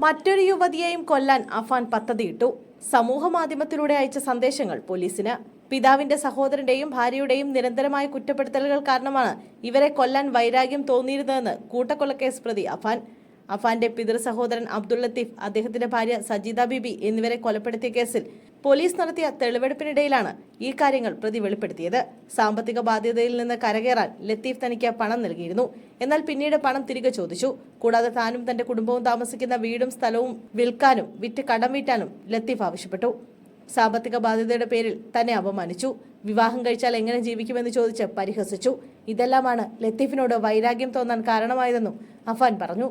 മറ്റൊരു യുവതിയെയും കൊല്ലാൻ അഫാൻ പദ്ധതിയിട്ടു. സമൂഹ മാധ്യമത്തിലൂടെ അയച്ച സന്ദേശങ്ങൾ പോലീസിന്. പിതാവിന്റെ സഹോദരന്റെയും ഭാര്യയുടെയും നിരന്തരമായ കുറ്റപ്പെടുത്തലുകൾ കാരണമാണ് ഇവരെ കൊല്ലാൻ വൈരാഗ്യം തോന്നിയിരുന്നതെന്ന് കൂട്ടക്കൊലക്കേസ് പ്രതി അഫാന്റെ പിതൃ സഹോദരൻ അബ്ദുൾ ലത്തീഫ്, അദ്ദേഹത്തിന്റെ ഭാര്യ സജീദ ബീബി എന്നിവരെ കൊലപ്പെടുത്തിയ കേസിൽ പോലീസ് നടത്തിയ തെളിവെടുപ്പിനിടയിലാണ് ഈ കാര്യങ്ങൾ പ്രതി വെളിപ്പെടുത്തിയത്. സാമ്പത്തിക ബാധ്യതയിൽ നിന്ന് കരകയറാൻ ലത്തീഫ് തനിക്ക് പണം നൽകിയിരുന്നു. എന്നാൽ പിന്നീട് പണം തിരികെ ചോദിച്ചു. കൂടാതെ താനും തന്റെ കുടുംബവും താമസിക്കുന്ന വീടും സ്ഥലവും വിൽക്കാനും വിറ്റ് കടം വീട്ടാനും ലത്തീഫ് ആവശ്യപ്പെട്ടു. സാമ്പത്തിക ബാധ്യതയുടെ പേരിൽ തന്നെ അപമാനിച്ചു. വിവാഹം കഴിച്ചാൽ എങ്ങനെ ജീവിക്കുമെന്ന് ചോദിച്ച് പരിഹസിച്ചു. ഇതെല്ലാമാണ് ലത്തീഫിനോട് വൈരാഗ്യം തോന്നാൻ കാരണമായതെന്നും അഫാൻ പറഞ്ഞു.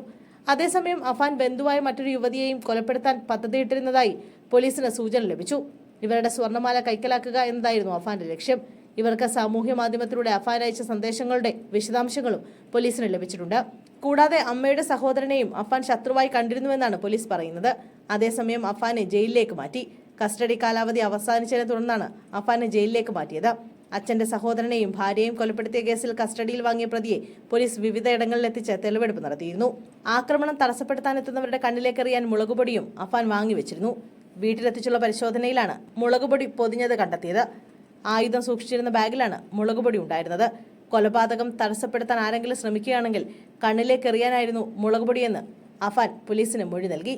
അതേസമയം അഫാൻ ബന്ധുവായ മറ്റൊരു യുവതിയെയും കൊലപ്പെടുത്താൻ പദ്ധതിയിട്ടിരുന്നതായി പോലീസിന് സൂചന ലഭിച്ചു. ഇവരുടെ സ്വർണ്ണമാല കൈക്കലാക്കുക എന്നതായിരുന്നു അഫാന്റെ ലക്ഷ്യം. ഇവർക്ക് സാമൂഹ്യ മാധ്യമത്തിലൂടെ അഫാൻ അയച്ച സന്ദേശങ്ങളുടെ വിശദാംശങ്ങളും പോലീസിന് ലഭിച്ചിട്ടുണ്ട്. കൂടാതെ അമ്മയുടെ സഹോദരനെയും അഫാൻ ശത്രുവായി കണ്ടിരുന്നുവെന്നാണ് പോലീസ് പറയുന്നത്. അതേസമയം അഫാനെ ജയിലിലേക്ക് മാറ്റി. കസ്റ്റഡി കാലാവധി അവസാനിച്ചതിനെ തുടർന്നാണ് അഫാനെ ജയിലിലേക്ക് മാറ്റിയത്. അച്ഛന്റെ സഹോദരനെയും ഭാര്യയെയും കൊലപ്പെടുത്തിയ കേസിൽ കസ്റ്റഡിയിൽ വാങ്ങിയ പ്രതിയെ പോലീസ് വിവിധയിടങ്ങളിൽ എത്തിച്ച് തെളിവെടുപ്പ് നടത്തിയിരുന്നു. ആക്രമണം തടസ്സപ്പെടുത്താനെത്തുന്നവരുടെ കണ്ണിലേക്കെറിയാൻ മുളകുപൊടിയും അഫാൻ വാങ്ങിവെച്ചിരുന്നു. വീട്ടിലെത്തിച്ചുള്ള പരിശോധനയിലാണ് മുളകുപൊടി പൊതിഞ്ഞത് കണ്ടെത്തിയത്. ആയുധം സൂക്ഷിച്ചിരുന്ന ബാഗിലാണ് മുളകുപൊടി ഉണ്ടായിരുന്നത്. കൊലപാതകം തടസ്സപ്പെടുത്താൻ ആരെങ്കിലും ശ്രമിക്കുകയാണെങ്കിൽ കണ്ണിലേക്കെറിയാനായിരുന്നു മുളകുപൊടിയെന്ന് അഫാൻ പോലീസിന് മൊഴി നൽകി.